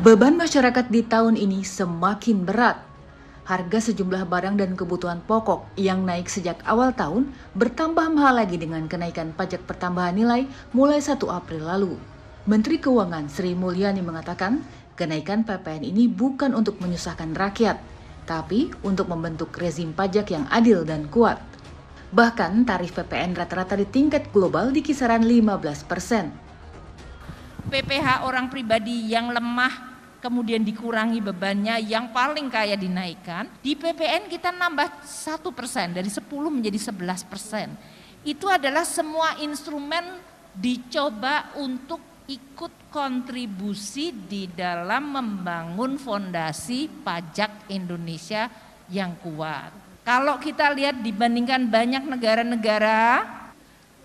Beban masyarakat di tahun ini semakin berat. Harga sejumlah barang dan kebutuhan pokok yang naik sejak awal tahun bertambah mahal lagi dengan kenaikan pajak pertambahan nilai mulai 1 April lalu. Menteri Keuangan Sri Mulyani mengatakan, kenaikan PPN ini bukan untuk menyusahkan rakyat, tapi untuk membentuk rezim pajak yang adil dan kuat. Bahkan tarif PPN rata-rata di tingkat global di kisaran 15%. PPh orang pribadi yang lemah kemudian dikurangi bebannya, yang paling kaya dinaikkan, di PPN kita nambah 1% dari 10 menjadi 11%. Itu adalah semua instrumen dicoba untuk ikut kontribusi di dalam membangun fondasi pajak Indonesia yang kuat. Kalau kita lihat dibandingkan banyak negara-negara,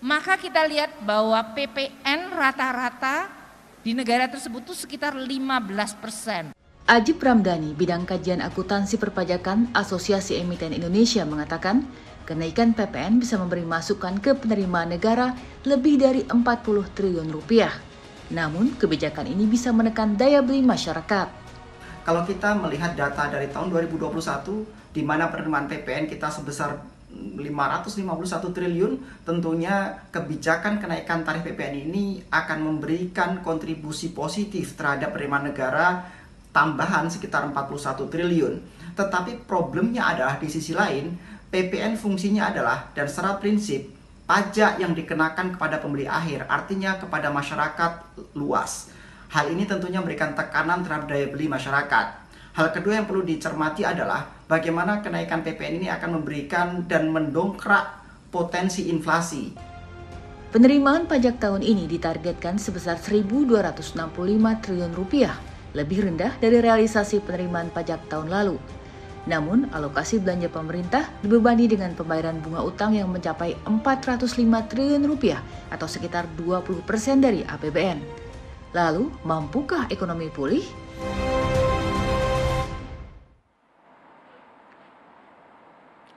maka kita lihat bahwa PPN rata-rata di negara tersebut itu sekitar 15%. Ajib Ramdhani, bidang kajian akuntansi perpajakan Asosiasi Emiten Indonesia mengatakan, kenaikan PPN bisa memberi masukan ke penerimaan negara lebih dari 40 triliun rupiah. Namun, kebijakan ini bisa menekan daya beli masyarakat. Kalau kita melihat data dari tahun 2021, di mana penerimaan PPN kita sebesar 551 triliun, tentunya kebijakan kenaikan tarif PPN ini akan memberikan kontribusi positif terhadap penerimaan negara tambahan sekitar 41 triliun. Tetapi problemnya adalah di sisi lain, PPN fungsinya adalah dan secara prinsip pajak yang dikenakan kepada pembeli akhir, artinya kepada masyarakat luas. Hal ini tentunya memberikan tekanan terhadap daya beli masyarakat. Hal kedua yang perlu dicermati adalah bagaimana kenaikan PPN ini akan memberikan dan mendongkrak potensi inflasi. Penerimaan pajak tahun ini ditargetkan sebesar 1.265 triliun rupiah, lebih rendah dari realisasi penerimaan pajak tahun lalu. Namun, alokasi belanja pemerintah dibebani dengan pembayaran bunga utang yang mencapai 405 triliun rupiah atau sekitar 20% dari APBN. Lalu, mampukah ekonomi pulih?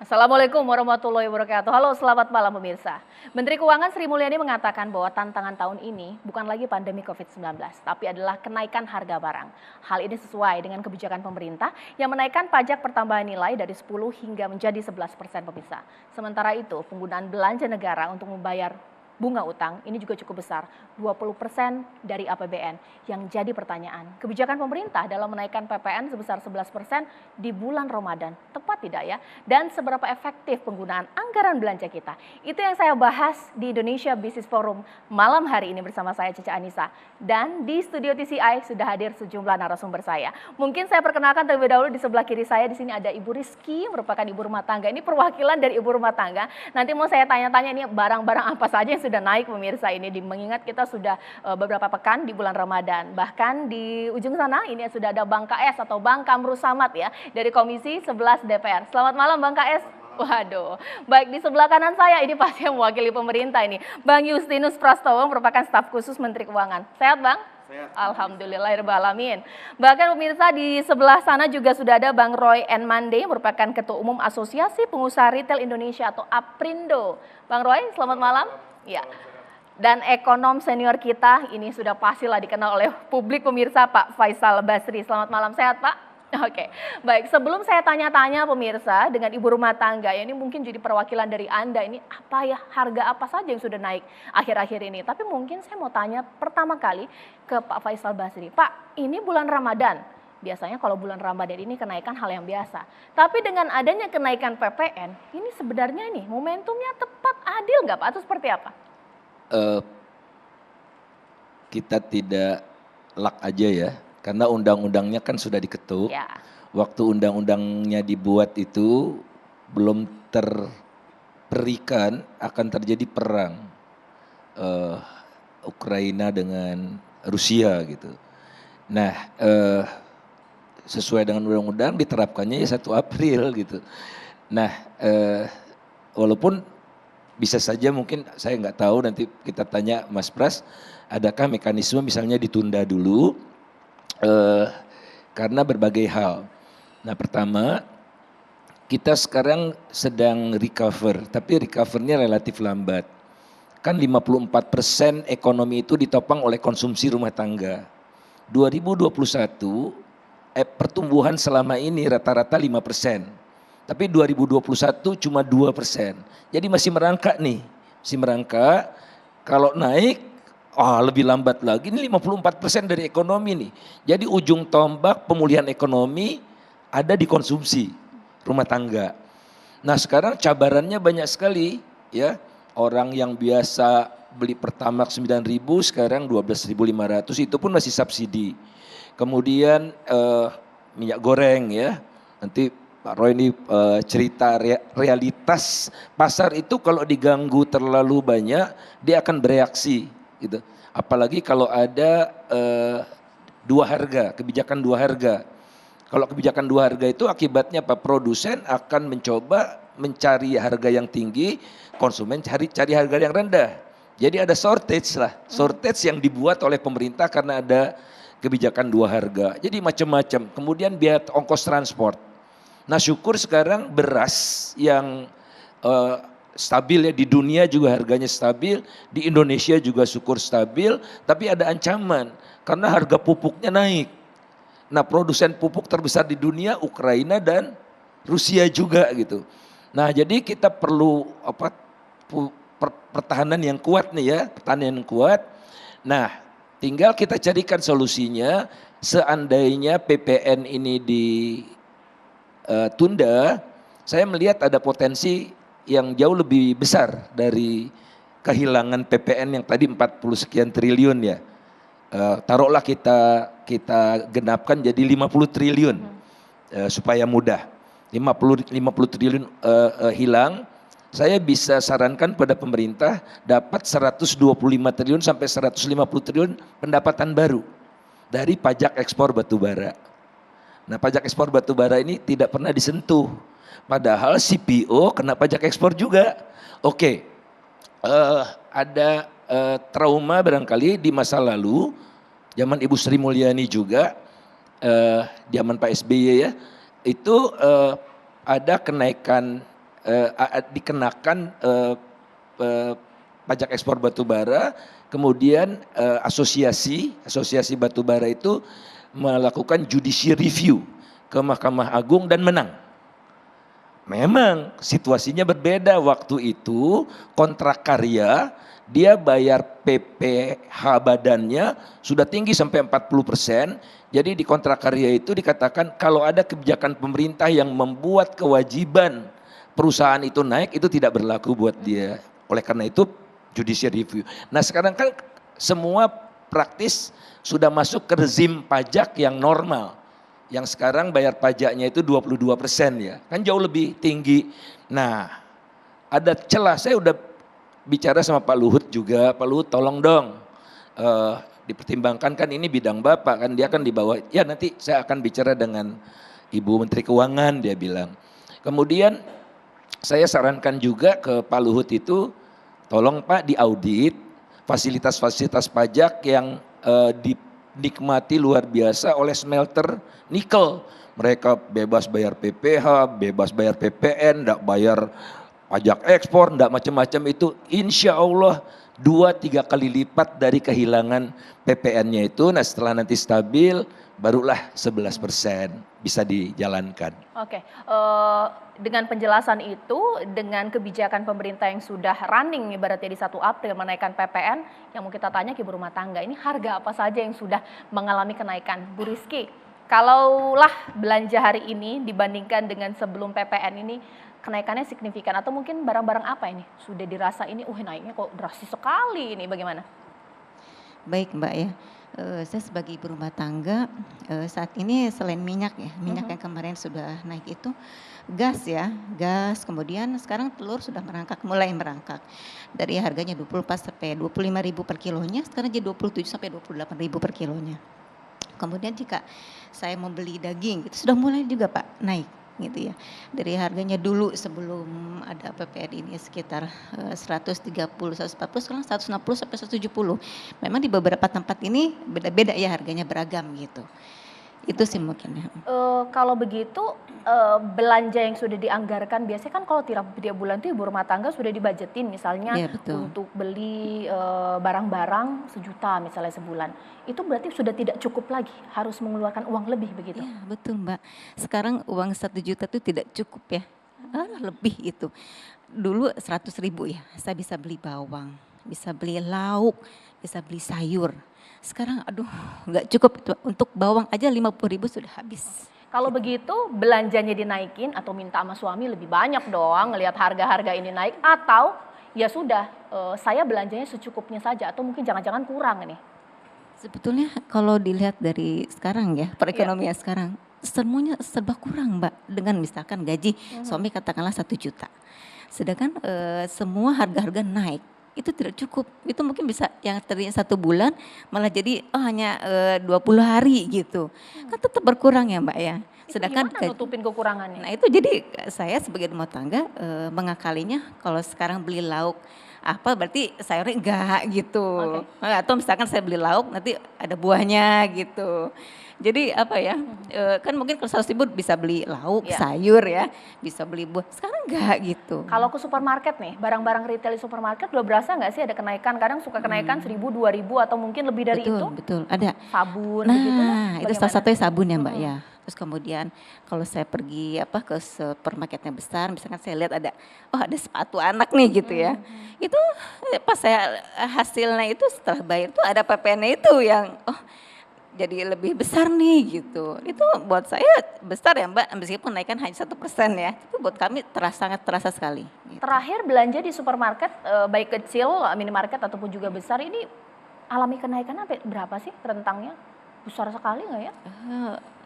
Assalamualaikum warahmatullahi wabarakatuh. Halo, selamat malam pemirsa. Menteri Keuangan Sri Mulyani mengatakan bahwa tantangan tahun ini bukan lagi pandemi COVID-19, tapi adalah kenaikan harga barang. Hal ini sesuai dengan kebijakan pemerintah yang menaikkan pajak pertambahan nilai dari 10 hingga menjadi 11% pemirsa. Sementara itu, penggunaan belanja negara untuk membayar bunga utang ini juga cukup besar, 20% dari APBN. Yang jadi pertanyaan, kebijakan pemerintah dalam menaikkan PPN sebesar 11% di bulan Ramadan, tepat tidak ya? Dan seberapa efektif penggunaan anggaran belanja kita? Itu yang saya bahas di Indonesia Business Forum malam hari ini bersama saya Cece Anissa. Dan di studio TCI sudah hadir sejumlah narasumber saya. Mungkin saya perkenalkan terlebih dahulu, di sebelah kiri saya di sini ada Ibu Rizky, merupakan ibu rumah tangga. Ini perwakilan dari ibu rumah tangga. Nanti mau saya tanya-tanya ini barang-barang apa saja yang sudah naik pemirsa ini, mengingat kita sudah beberapa pekan di bulan Ramadan. Bahkan di ujung sana ini sudah ada Bang KS atau Bang Kamru Samad ya, dari Komisi 11 DPR. Selamat malam Bang KS. Waduh, baik, di sebelah kanan saya ini pasti yang mewakili pemerintah ini, Bang Justinus Prastowo, merupakan staf khusus Menteri Keuangan. Sehat Bang? Sehat. Alhamdulillahirrahmanirrahim. Bahkan pemirsa di sebelah sana juga sudah ada Bang Roy N. Mande, merupakan Ketua Umum Asosiasi Pengusaha Retail Indonesia atau APRindo. Bang Roy, selamat malam. Ya. Dan ekonom senior kita ini sudah pastilah dikenal oleh publik pemirsa, Pak Faisal Basri. Selamat malam, sehat Pak? Oke, baik, sebelum saya tanya-tanya pemirsa dengan ibu rumah tangga, ya ini mungkin jadi perwakilan dari Anda, ini apa ya, harga apa saja yang sudah naik akhir-akhir ini. Tapi mungkin saya mau tanya pertama kali ke Pak Faisal Basri. Pak, ini bulan Ramadan. Biasanya kalau bulan Ramadan ini kenaikan hal yang biasa. Tapi dengan adanya kenaikan PPN, ini sebenarnya nih momentumnya tepat, adil nggak Pak? Atau seperti apa? Kita tidak luck aja ya, karena undang-undangnya kan sudah diketuk. Ya. Waktu undang-undangnya dibuat itu belum terperikan akan terjadi perang Ukraina dengan Rusia gitu. Nah, sesuai dengan undang-undang diterapkannya ya 1 April gitu. Nah, walaupun bisa saja mungkin saya nggak tahu, nanti kita tanya Mas Pras, adakah mekanisme misalnya ditunda dulu karena berbagai hal. Nah, pertama kita sekarang sedang recover, tapi recovernya relatif lambat. Kan 54% ekonomi itu ditopang oleh konsumsi rumah tangga. 2021 pertumbuhan selama ini rata-rata 5%. Tapi 2021 cuma 2%. Jadi masih merangkak nih, masih merangkak. Kalau naik, lebih lambat lagi. Ini 54% dari ekonomi nih. Jadi ujung tombak pemulihan ekonomi ada di konsumsi rumah tangga. Nah sekarang cabarannya banyak sekali ya. Orang yang biasa beli Pertamax 9.000 sekarang 12.500 itu pun masih subsidi. Kemudian minyak goreng ya. Nanti Pak Roy ini cerita realitas pasar itu kalau diganggu terlalu banyak dia akan bereaksi gitu. Apalagi kalau ada dua harga, kebijakan dua harga. Kalau kebijakan dua harga itu akibatnya apa? Produsen akan mencoba mencari harga yang tinggi, konsumen cari harga yang rendah. Jadi ada shortage lah, shortage yang dibuat oleh pemerintah karena ada kebijakan dua harga. Jadi macam-macam. Kemudian biaya ongkos transport. Nah syukur sekarang beras yang stabil ya, di dunia juga harganya stabil, di Indonesia juga syukur stabil, tapi ada ancaman karena harga pupuknya naik. Nah produsen pupuk terbesar di dunia Ukraina dan Rusia juga gitu. Nah jadi kita perlu pertahanan yang kuat nih ya, pertahanan yang kuat. Nah tinggal kita carikan solusinya. Seandainya PPN ini ditunda, saya melihat ada potensi yang jauh lebih besar dari kehilangan PPN yang tadi 40 sekian triliun ya. Taruhlah kita genapkan jadi 50 triliun supaya mudah. 50 triliun hilang, saya bisa sarankan pada pemerintah dapat 125 triliun sampai 150 triliun pendapatan baru dari pajak ekspor batubara. Nah pajak ekspor batubara ini tidak pernah disentuh. Padahal CPO kena pajak ekspor juga. Oke, ada trauma barangkali di masa lalu, zaman Ibu Sri Mulyani juga, zaman Pak SBY ya, itu ada kenaikan, dikenakan pajak ekspor batubara, kemudian asosiasi batubara itu melakukan judicial review ke Mahkamah Agung dan menang. Memang situasinya berbeda waktu itu, kontrak karya dia bayar PPh badannya sudah tinggi sampai 40%. Jadi di kontrak karya itu dikatakan kalau ada kebijakan pemerintah yang membuat kewajiban perusahaan itu naik, itu tidak berlaku buat dia. Oleh karena itu judicial review. Nah sekarang kan semua praktis sudah masuk ke rezim pajak yang normal. Yang sekarang bayar pajaknya itu 22% ya, kan jauh lebih tinggi. Nah ada celah, saya udah bicara sama Pak Luhut juga, Pak Luhut tolong dong dipertimbangkan, kan ini bidang Bapak kan, dia kan di bawah, ya nanti saya akan bicara dengan Ibu Menteri Keuangan, dia bilang. Kemudian saya sarankan juga ke Pak Luhut itu, tolong Pak diaudit fasilitas-fasilitas pajak yang dinikmati luar biasa oleh smelter nikel. Mereka bebas bayar PPh, bebas bayar PPN, enggak bayar pajak ekspor, enggak macam-macam itu. Insya Allah 2-3 kali lipat dari kehilangan PPN-nya itu. Nah setelah nanti stabil, barulah 11% bisa dijalankan. Oke, dengan penjelasan itu, dengan kebijakan pemerintah yang sudah running ibaratnya di 1 April menaikkan PPN, yang mau kita tanya ke ibu rumah tangga, ini harga apa saja yang sudah mengalami kenaikan? Bu Rizky, kalaulah belanja hari ini dibandingkan dengan sebelum PPN ini, kenaikannya signifikan atau mungkin barang-barang apa ini sudah dirasa ini, naiknya kok drastis sekali ini, bagaimana? Baik Mbak ya. Saya sebagai ibu rumah tangga saat ini selain minyak ya, minyak yang kemarin sudah naik itu gas ya, gas, kemudian sekarang telur sudah mulai merangkak dari harganya 24 sampai 25.000 per kilonya, sekarang jadi 27 sampai 28.000 per kilonya. Kemudian jika saya mau beli daging itu sudah mulai juga Pak naik gitu ya, dari harganya dulu sebelum ada PPN ini sekitar 130, 140, sekarang 160 sampai 170. Memang di beberapa tempat ini beda-beda ya, harganya beragam gitu. Itu sih mungkin ya. Kalau begitu belanja yang sudah dianggarkan biasanya kan kalau tiap bulan tuh ibu rumah tangga sudah dibajetin misalnya Ya, betul. untuk beli barang-barang sejuta misalnya sebulan, itu berarti sudah tidak cukup lagi, harus mengeluarkan uang lebih begitu? Ya, betul Mbak. Sekarang uang 1 juta itu tidak cukup ya. Lebih itu. Dulu 100.000 ya, saya bisa beli bawang, bisa beli lauk, bisa beli sayur. Sekarang aduh nggak cukup itu. Untuk bawang aja 50.000 sudah habis. Kalau begitu belanjanya dinaikin atau minta sama suami lebih banyak dong ngelihat harga-harga ini naik, atau ya sudah saya belanjanya secukupnya saja, atau mungkin jangan-jangan kurang nih. Sebetulnya kalau dilihat dari sekarang ya, perekonomian sekarang, semuanya serba kurang Mbak. Dengan misalkan gaji suami katakanlah 1 juta. Sedangkan semua harga-harga naik, itu tidak cukup. Itu mungkin bisa yang tadinya 1 bulan malah jadi hanya 20 hari gitu. Kan tetap berkurang ya Mbak ya. Sedangkan gimana nutupin kekurangannya? Nah itu jadi saya sebagai rumah tangga mengakalinya kalau sekarang beli lauk apa berarti sayurnya enggak gitu. Atau misalkan saya beli lauk nanti ada buahnya gitu. Jadi apa ya, kan mungkin kalau 100.000 bisa beli lauk, sayur ya, bisa beli buah. Sekarang enggak gitu. Kalau ke supermarket nih, barang-barang retail di supermarket udah berasa nggak sih ada kenaikan? Kadang suka kenaikan 1.000, 2.000 atau mungkin lebih dari itu. Betul, ada. Sabun Nah, begitu. itu salah satunya sabun ya Mbak ya. Terus kemudian kalau saya pergi ke supermarketnya besar, misalkan saya lihat ada sepatu anak nih gitu ya. Itu pas saya hasilnya itu setelah bayar itu ada PPN-nya itu yang jadi lebih besar nih gitu. Itu buat saya besar ya Mbak, meskipun naikkan hanya 1% ya. Tapi buat kami sangat terasa sekali. Gitu. Terakhir belanja di supermarket, baik kecil, minimarket ataupun juga besar, ini alami kenaikan berapa sih rentangnya? Besar sekali nggak ya?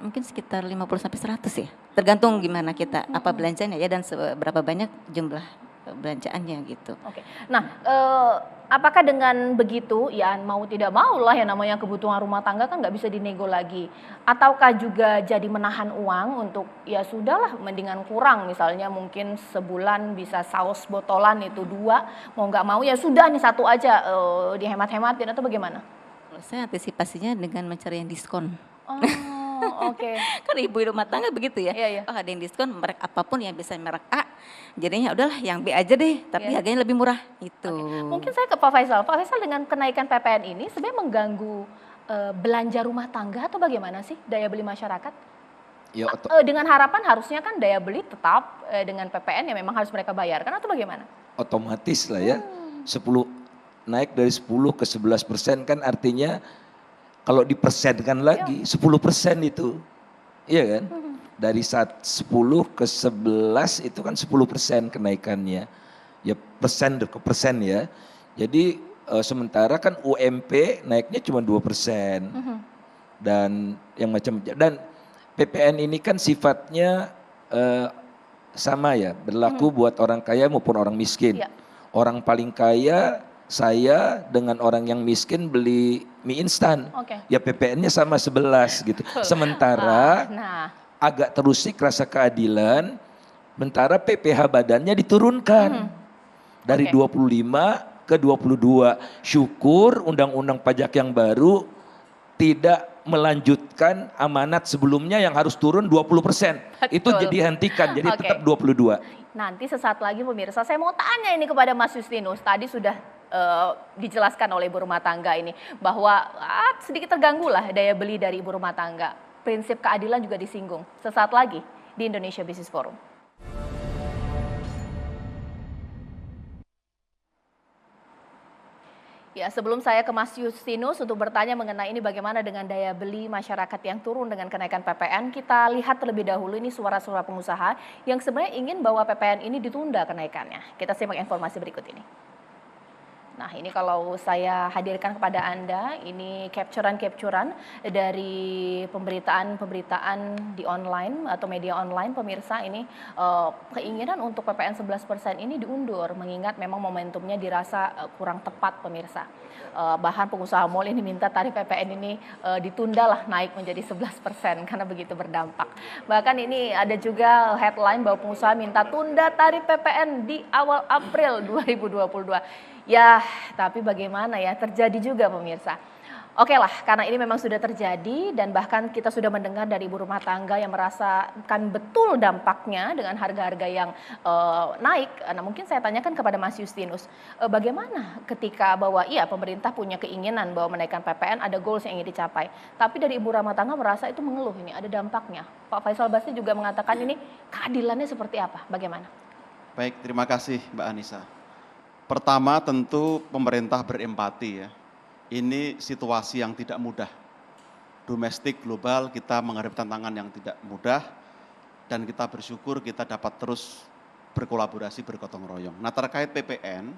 Mungkin sekitar 50-100 ya. Tergantung gimana kita, apa belanjanya ya dan seberapa banyak jumlah belanjaannya gitu. Oke. Nah, apakah dengan begitu ya mau tidak mau lah yang namanya kebutuhan rumah tangga kan nggak bisa dinego lagi, ataukah juga jadi menahan uang untuk ya sudahlah mendingan kurang, misalnya mungkin sebulan bisa saus botolan itu 2, mau nggak mau ya sudah nih 1 aja dihemat-hematin atau bagaimana? Kalau saya antisipasinya dengan mencari yang diskon. Oke. Kan ibu rumah tangga begitu ya. Iya. Ada yang diskon merek apapun yang bisa merek A. Jadinya udahlah yang B aja deh, tapi harganya lebih murah itu. Mungkin saya ke Pak Faisal. Pak Faisal, dengan kenaikan PPN ini sebenarnya mengganggu belanja rumah tangga atau bagaimana sih daya beli masyarakat? Ya, dengan harapan harusnya kan daya beli tetap dengan PPN yang memang harus mereka bayarkan atau bagaimana? otomatis lah ya. 10 naik dari 10 ke 11% kan artinya kalau dipersenkan lagi 10% itu. Iya kan? Dari 10 ke 11 itu kan 10% kenaikannya. Ya persen ke persen ya. Jadi sementara kan UMP naiknya cuma 2%. Dan yang macam-macam. Dan PPN ini kan sifatnya sama ya, berlaku buat orang kaya maupun orang miskin. Orang paling kaya saya dengan orang yang miskin beli mie instan, ya PPN-nya sama 11 gitu. Sementara agak terusik rasa keadilan, sementara PPh badannya diturunkan dari 25 ke 22. Syukur undang-undang pajak yang baru tidak melanjutkan amanat sebelumnya yang harus turun 20%. Itu dihentikan, jadi tetap 22. Nanti sesaat lagi pemirsa, saya mau tanya ini kepada Mas Justinus. Tadi sudah dijelaskan oleh ibu rumah tangga ini bahwa sedikit terganggu lah daya beli dari ibu rumah tangga. Prinsip keadilan juga disinggung. Sesaat lagi di Indonesia Business Forum. Ya, sebelum saya ke Mas Justinus untuk bertanya mengenai ini bagaimana dengan daya beli masyarakat yang turun dengan kenaikan PPN, kita lihat terlebih dahulu ini suara-suara pengusaha yang sebenarnya ingin bahwa PPN ini ditunda kenaikannya. Kita simak informasi berikut ini. Nah, ini kalau saya hadirkan kepada Anda, ini capturan-capturan dari pemberitaan di online atau media online, pemirsa. Ini keinginan untuk PPN 11% ini diundur, mengingat memang momentumnya dirasa kurang tepat, pemirsa. Bahkan pengusaha mal ini minta tarif PPN ini ditunda lah naik menjadi 11% karena begitu berdampak. Bahkan ini ada juga headline bahwa pengusaha minta tunda tarif PPN di awal April 2022. Ya, tapi bagaimana ya, terjadi juga pemirsa. Oke lah, karena ini memang sudah terjadi dan bahkan kita sudah mendengar dari ibu rumah tangga yang merasakan betul dampaknya dengan harga-harga yang naik. Nah mungkin saya tanyakan kepada Mas Justinus, bagaimana ketika bahwa iya pemerintah punya keinginan bahwa menaikkan PPN ada goals yang ingin dicapai. Tapi dari ibu rumah tangga merasa itu mengeluh ini ada dampaknya. Pak Faisal Basri juga mengatakan ini keadilannya seperti apa, bagaimana? Baik, terima kasih Mbak Anissa. Pertama tentu pemerintah berempati ya. Ini situasi yang tidak mudah. Domestik, global, kita menghadapi tantangan yang tidak mudah dan kita bersyukur kita dapat terus berkolaborasi, bergotong royong. Nah terkait PPN,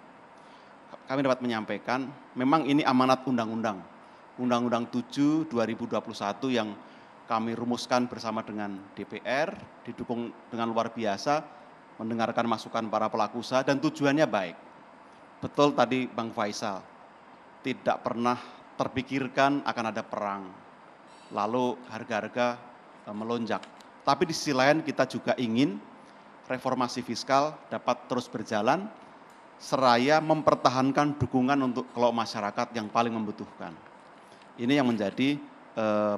kami dapat menyampaikan memang ini amanat undang-undang. Undang-Undang 7 2021 yang kami rumuskan bersama dengan DPR, didukung dengan luar biasa, mendengarkan masukan para pelaku usaha dan tujuannya baik. Betul tadi Bang Faisal, tidak pernah terpikirkan akan ada perang, lalu harga-harga melonjak. Tapi di sisi lain kita juga ingin reformasi fiskal dapat terus berjalan, seraya mempertahankan dukungan untuk kelompok masyarakat yang paling membutuhkan. Ini yang menjadi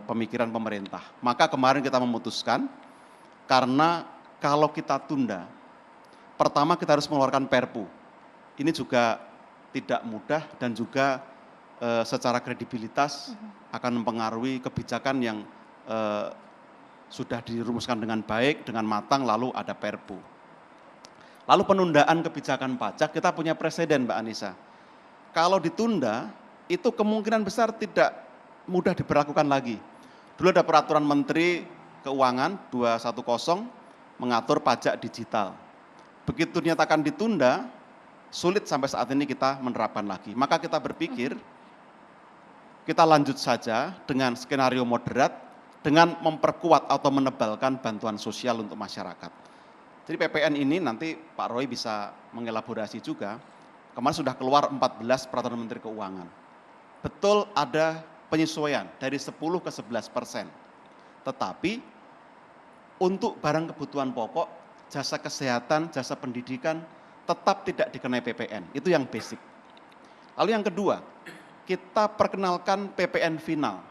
pemikiran pemerintah. Maka kemarin kita memutuskan, karena kalau kita tunda, pertama kita harus mengeluarkan Perpu. Ini juga tidak mudah dan juga secara kredibilitas akan mempengaruhi kebijakan yang sudah dirumuskan dengan baik, dengan matang, lalu ada Perpu. Lalu penundaan kebijakan pajak, kita punya presiden Mbak Anissa. Kalau ditunda, itu kemungkinan besar tidak mudah diberlakukan lagi. Dulu ada peraturan Menteri Keuangan 210 mengatur pajak digital. Begitu dinyatakan ditunda, sulit sampai saat ini kita menerapkan lagi. Maka kita berpikir, kita lanjut saja dengan skenario moderat, dengan memperkuat atau menebalkan bantuan sosial untuk masyarakat. Jadi PPN ini nanti Pak Roy bisa mengelaborasi juga, kemarin sudah keluar 14 peraturan Menteri Keuangan. Betul ada penyesuaian dari 10 ke 11%. Tetapi untuk barang kebutuhan pokok, jasa kesehatan, jasa pendidikan, tetap tidak dikenai PPN, itu yang basic. Lalu yang kedua, kita perkenalkan PPN final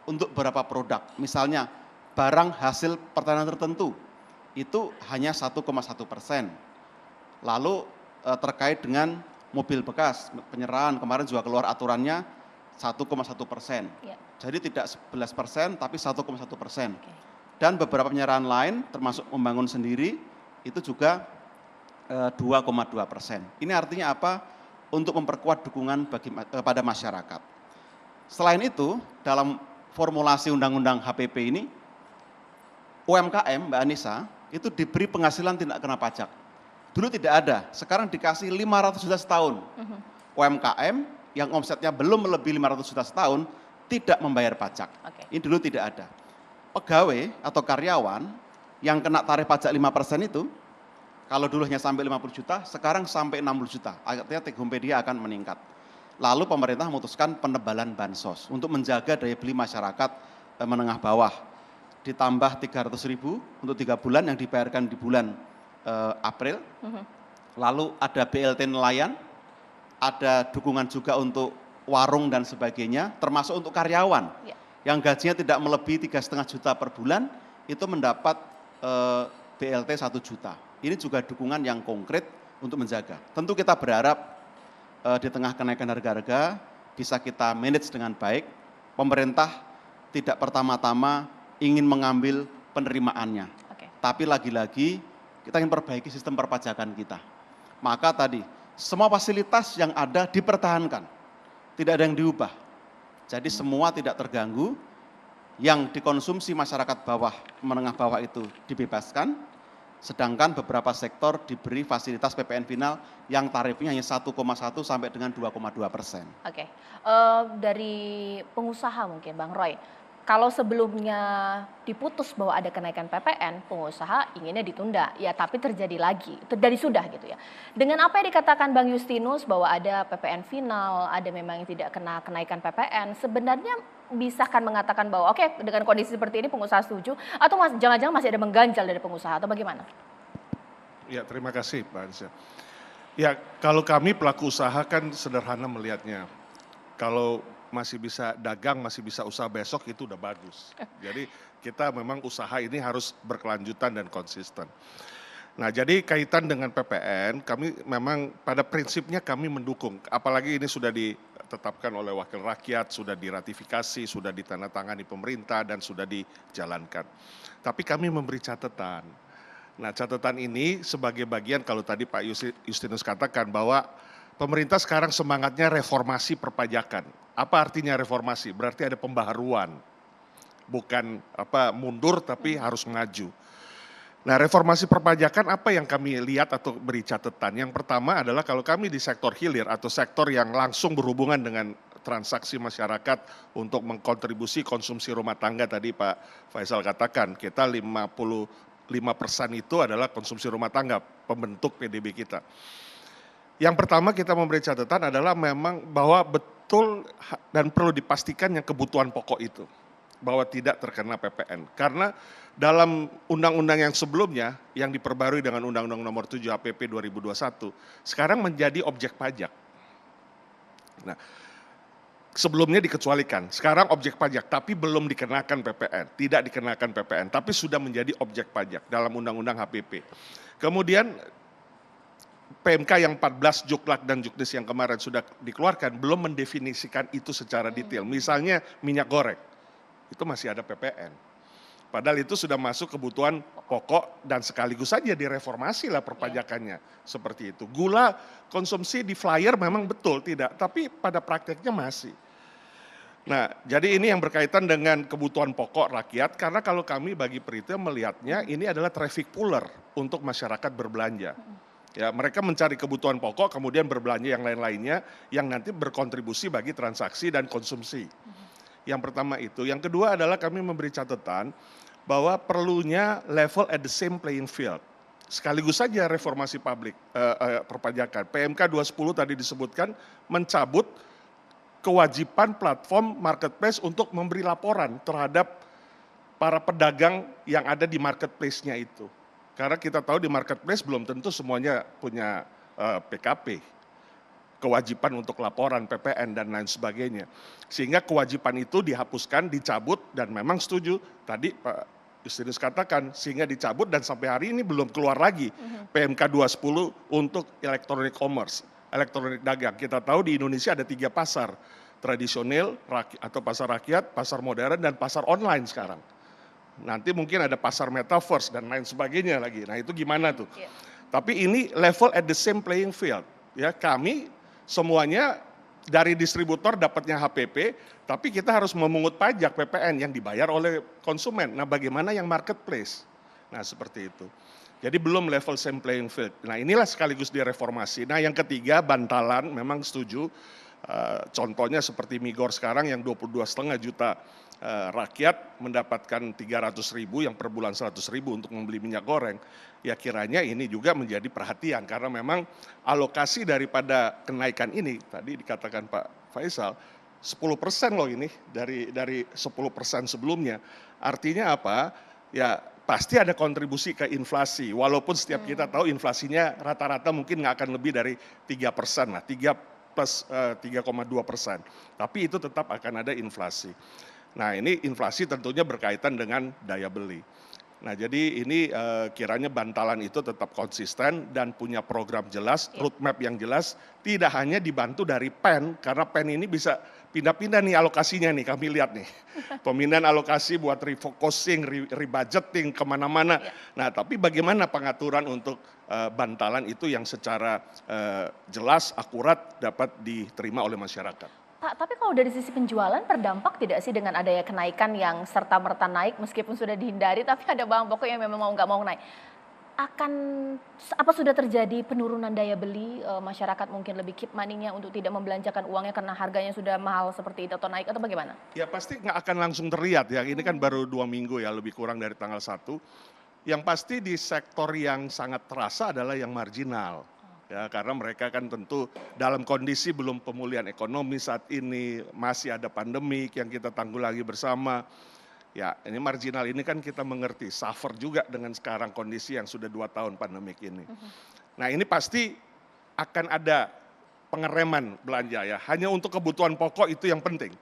untuk beberapa produk, misalnya barang hasil pertanian tertentu, itu hanya 1,1%. Lalu terkait dengan mobil bekas, penyerahan, kemarin juga keluar aturannya 1,1%. Ya. Jadi tidak 11%, tapi 1,1%. Dan beberapa penyerahan lain, termasuk membangun sendiri, itu juga 2,2%. Ini artinya apa? Untuk memperkuat dukungan pada masyarakat. Selain itu, dalam formulasi Undang-Undang HPP ini, UMKM, Mbak Anissa, itu diberi penghasilan tidak kena pajak. Dulu tidak ada, sekarang dikasih 500 juta setahun. UMKM yang omsetnya belum melebihi 500 juta setahun, tidak membayar pajak. Ini dulu tidak ada. Pegawai atau karyawan yang kena tarif pajak 5% itu, kalau dulu hanya sampai 50 juta, sekarang sampai 60 juta. Artinya take home pay dia akan meningkat. Lalu pemerintah memutuskan penebalan bansos untuk menjaga daya beli masyarakat menengah bawah. Ditambah 300.000 untuk 3 bulan yang dibayarkan di bulan April. Lalu ada BLT nelayan, ada dukungan juga untuk warung dan sebagainya, termasuk untuk karyawan. Yang gajinya tidak melebihi 3,5 juta per bulan, itu mendapat BLT 1 juta. Ini juga dukungan yang konkret untuk menjaga. Tentu kita berharap di tengah kenaikan harga-harga bisa kita manage dengan baik. Pemerintah tidak pertama-tama ingin mengambil penerimaannya. Tapi lagi-lagi kita ingin perbaiki sistem perpajakan kita. Maka tadi semua fasilitas yang ada dipertahankan. Tidak ada yang diubah. Jadi semua tidak terganggu. Yang dikonsumsi masyarakat bawah, menengah bawah itu dibebaskan. Sedangkan beberapa sektor diberi fasilitas PPN final yang tarifnya hanya 1,1 sampai dengan 2,2%. Dari pengusaha mungkin Bang Roy, kalau sebelumnya diputus bahwa ada kenaikan PPN, pengusaha inginnya ditunda, ya tapi terjadi lagi, terjadi sudah gitu ya. Dengan apa yang dikatakan Bang Justinus bahwa ada PPN final, ada memang yang tidak kena kenaikan PPN, sebenarnya bisakah mengatakan bahwa oke, dengan kondisi seperti ini pengusaha setuju, atau jangan-jangan masih ada mengganjal dari pengusaha atau bagaimana? Ya, terima kasih Pak Ansyah. Ya, kalau kami pelaku usaha kan sederhana melihatnya. Kalau masih bisa dagang, masih bisa usaha besok itu udah bagus. Jadi kita memang usaha ini harus berkelanjutan dan konsisten. Nah, jadi kaitan dengan PPN, kami memang pada prinsipnya kami mendukung, apalagi ini sudah ditetapkan oleh wakil rakyat, sudah diratifikasi, sudah ditandatangani pemerintah dan sudah dijalankan. Tapi kami memberi catatan. Nah, catatan ini sebagai bagian kalau tadi Pak Justinus katakan bahwa pemerintah sekarang semangatnya reformasi perpajakan. Apa artinya reformasi? Berarti ada pembaharuan. Bukan mundur tapi harus maju. Nah, reformasi perpajakan apa yang kami lihat atau beri catatan? Yang pertama adalah kalau kami di sektor hilir atau sektor yang langsung berhubungan dengan transaksi masyarakat untuk mengkontribusi konsumsi rumah tangga tadi Pak Faisal katakan, kita 55% itu adalah konsumsi rumah tangga, pembentuk PDB kita. Yang pertama kita memberi catatan adalah memang bahwa betul dan perlu dipastikan yang kebutuhan pokok itu, bahwa tidak terkena PPN. Karena dalam undang-undang yang sebelumnya, yang diperbarui dengan Undang-Undang Nomor 7 HPP 2021, sekarang menjadi objek pajak. Nah, sebelumnya dikecualikan, sekarang objek pajak, tapi belum dikenakan PPN, tidak dikenakan PPN, tapi sudah menjadi objek pajak dalam Undang-Undang HPP. Kemudian PMK yang 14 Juklak dan Juknis yang kemarin sudah dikeluarkan belum mendefinisikan itu secara detail. Misalnya minyak goreng, itu masih ada PPN. Padahal itu sudah masuk kebutuhan pokok dan sekaligus saja direformasi lah perpajakannya. Seperti itu. Gula konsumsi di flyer memang betul tidak, tapi pada prakteknya masih. Nah, jadi ini yang berkaitan dengan kebutuhan pokok rakyat, karena kalau kami bagi Peritel melihatnya ini adalah traffic puller untuk masyarakat berbelanja. Ya, mereka mencari kebutuhan pokok, kemudian berbelanja yang lain-lainnya, yang nanti berkontribusi bagi transaksi dan konsumsi. Yang pertama itu. Yang kedua adalah kami memberi catatan bahwa perlunya level at the same playing field. Sekaligus saja reformasi perpajakan. PMK 210 tadi disebutkan mencabut kewajiban platform marketplace untuk memberi laporan terhadap para pedagang yang ada di marketplace-nya itu. Karena kita tahu di marketplace belum tentu semuanya punya PKP. Kewajiban untuk laporan PPN dan lain sebagainya. Sehingga kewajiban itu dihapuskan, dicabut, dan memang setuju tadi Pak Justinus katakan, sehingga dicabut dan sampai hari ini belum keluar lagi PMK 210 untuk electronic commerce, elektronik dagang. Kita tahu di Indonesia ada 3 pasar, tradisional atau pasar rakyat, pasar modern, dan pasar online sekarang. Nanti mungkin ada pasar metaverse dan lain sebagainya lagi. Nah itu gimana tuh? Tapi ini level at the same playing field. Ya, kami semuanya dari distributor dapatnya HPP, tapi kita harus memungut pajak PPN yang dibayar oleh konsumen. Nah, bagaimana yang marketplace? Nah, seperti itu. Jadi belum level same playing field. Nah, inilah sekaligus direformasi. Nah, yang ketiga, bantalan memang setuju. Contohnya seperti Migor sekarang yang 22,5 juta rakyat mendapatkan 300.000 yang per bulan 100.000 untuk membeli minyak goreng. Ya kiranya ini juga menjadi perhatian karena memang alokasi daripada kenaikan ini tadi dikatakan Pak Faisal 10% loh ini dari 10% sebelumnya. Artinya apa? Ya pasti ada kontribusi ke inflasi. Walaupun setiap kita tahu inflasinya rata-rata mungkin nggak akan lebih dari 3% lah, 3 plus 3,2%. Tapi itu tetap akan ada inflasi. Nah ini inflasi tentunya berkaitan dengan daya beli. Nah jadi ini kiranya bantalan itu tetap konsisten dan punya program jelas, roadmap yang jelas, tidak hanya dibantu dari PEN, karena PEN ini bisa pindah-pindah nih alokasinya nih, kami lihat nih. Pemindahan alokasi buat refocusing, rebudgeting kemana-mana. Nah tapi bagaimana pengaturan untuk bantalan itu yang secara jelas, akurat dapat diterima oleh masyarakat. Pak, tapi kalau dari sisi penjualan berdampak tidak sih dengan adanya kenaikan yang serta-merta naik meskipun sudah dihindari tapi ada bahan pokok yang memang mau nggak mau naik. Apa sudah terjadi penurunan daya beli masyarakat mungkin lebih keep money-nya untuk tidak membelanjakan uangnya karena harganya sudah mahal seperti itu atau naik atau bagaimana? Ya pasti nggak akan langsung terlihat ya, ini kan baru 2 minggu ya lebih kurang dari tanggal 1. Yang pasti di sektor yang sangat terasa adalah yang marginal. Ya, karena mereka kan tentu dalam kondisi belum pemulihan ekonomi saat ini, masih ada pandemik yang kita tanggulangi bersama. Ya, ini marginal ini kan kita mengerti, suffer juga dengan sekarang kondisi yang sudah 2 tahun pandemik ini. Nah ini pasti akan ada pengereman belanja ya, hanya untuk kebutuhan pokok itu yang penting.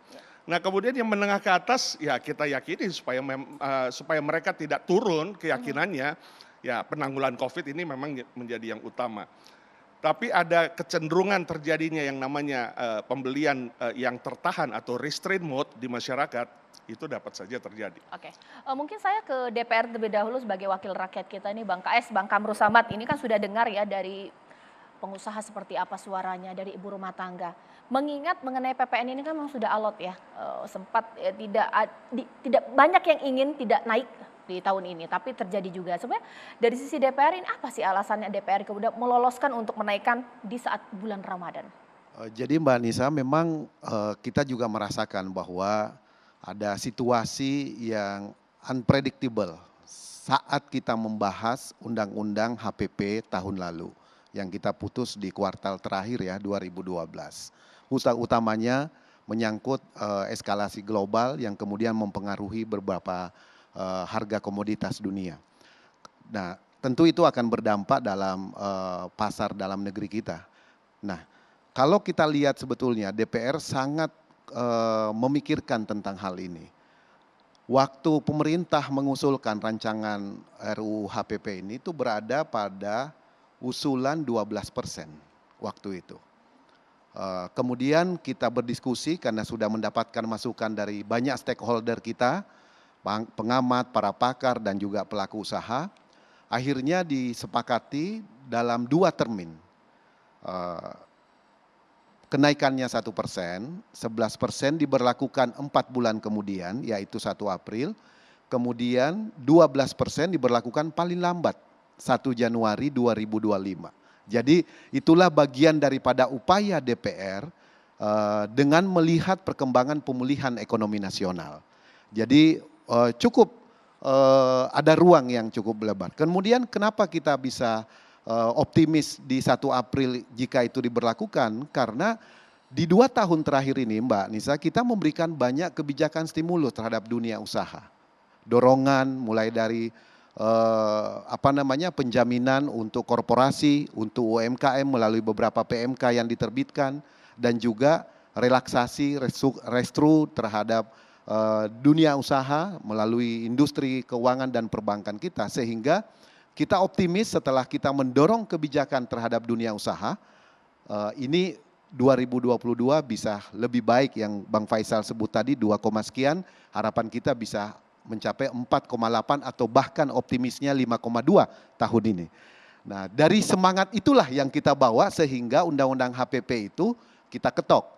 Nah kemudian yang menengah ke atas ya kita yakini supaya mereka tidak turun keyakinannya, ya penanggulangan COVID ini memang menjadi yang utama. Tapi ada kecenderungan terjadinya yang namanya pembelian yang tertahan atau restraint mode di masyarakat, itu dapat saja terjadi. Oke, mungkin saya ke DPR terlebih dahulu sebagai wakil rakyat kita ini, Bang KS, Bang Kamru Samad, ini kan sudah dengar ya dari pengusaha seperti apa suaranya, dari ibu rumah tangga. Mengingat mengenai PPN ini kan memang sudah alot ya, sempat tidak banyak yang ingin tidak naik di tahun ini, tapi terjadi juga. Sebenarnya dari sisi DPR ini apa sih alasannya DPR kemudian meloloskan untuk menaikkan di saat bulan Ramadan? Jadi Mbak Nisa, memang kita juga merasakan bahwa ada situasi yang unpredictable saat kita membahas undang-undang HPP tahun lalu yang kita putus di kuartal terakhir ya 2012. Utamanya menyangkut eskalasi global yang kemudian mempengaruhi beberapa harga komoditas dunia. Nah, tentu itu akan berdampak dalam pasar dalam negeri kita. Nah, kalau kita lihat sebetulnya DPR sangat memikirkan tentang hal ini. Waktu pemerintah mengusulkan rancangan RUU HPP ini itu berada pada usulan 12% waktu itu. Kemudian kita berdiskusi karena sudah mendapatkan masukan dari banyak stakeholder kita, pengamat, para pakar dan juga pelaku usaha. Akhirnya disepakati dalam 2 termin. Kenaikannya 1%, 11% diberlakukan 4 bulan kemudian, yaitu 1 April. Kemudian 12% diberlakukan paling lambat 1 Januari 2025. Jadi itulah bagian daripada upaya DPR dengan melihat perkembangan pemulihan ekonomi nasional. Jadi cukup ada ruang yang cukup lebar. Kemudian kenapa kita bisa optimis di 1 April jika itu diberlakukan? Karena di 2 tahun terakhir ini Mbak Nisa, kita memberikan banyak kebijakan stimulus terhadap dunia usaha. Dorongan mulai dari penjaminan untuk korporasi, untuk UMKM melalui beberapa PMK yang diterbitkan, dan juga relaksasi restru terhadap dunia usaha melalui industri keuangan dan perbankan kita, sehingga kita optimis setelah kita mendorong kebijakan terhadap dunia usaha, ini 2022 bisa lebih baik yang Bang Faisal sebut tadi 2, sekian, harapan kita bisa mencapai 4,8 atau bahkan optimisnya 5,2 tahun ini. Nah, dari semangat itulah yang kita bawa sehingga undang-undang HPP itu kita ketok.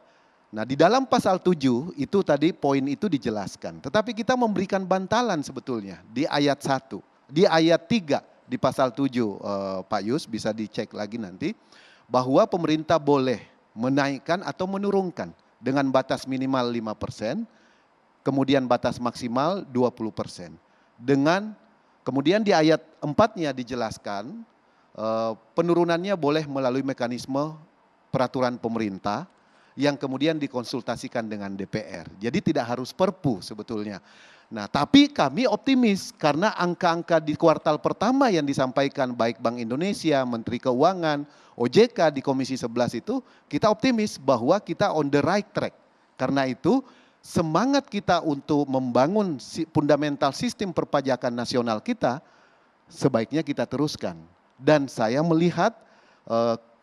Nah, di dalam pasal 7 itu tadi poin itu dijelaskan. Tetapi kita memberikan bantalan sebetulnya di ayat 1, di ayat 3 di pasal 7 Pak Yus bisa dicek lagi nanti, bahwa pemerintah boleh menaikkan atau menurunkan dengan batas minimal 5%, kemudian batas maksimal 20%. Kemudian di ayat 4-nya dijelaskan penurunannya boleh melalui mekanisme peraturan pemerintah yang kemudian dikonsultasikan dengan DPR. Jadi tidak harus perpu sebetulnya. Nah, tapi kami optimis karena angka-angka di kuartal pertama yang disampaikan baik Bank Indonesia, Menteri Keuangan, OJK di Komisi 11 itu, kita optimis bahwa kita on the right track. Karena itu semangat kita untuk membangun fundamental sistem perpajakan nasional kita sebaiknya kita teruskan. Dan saya melihat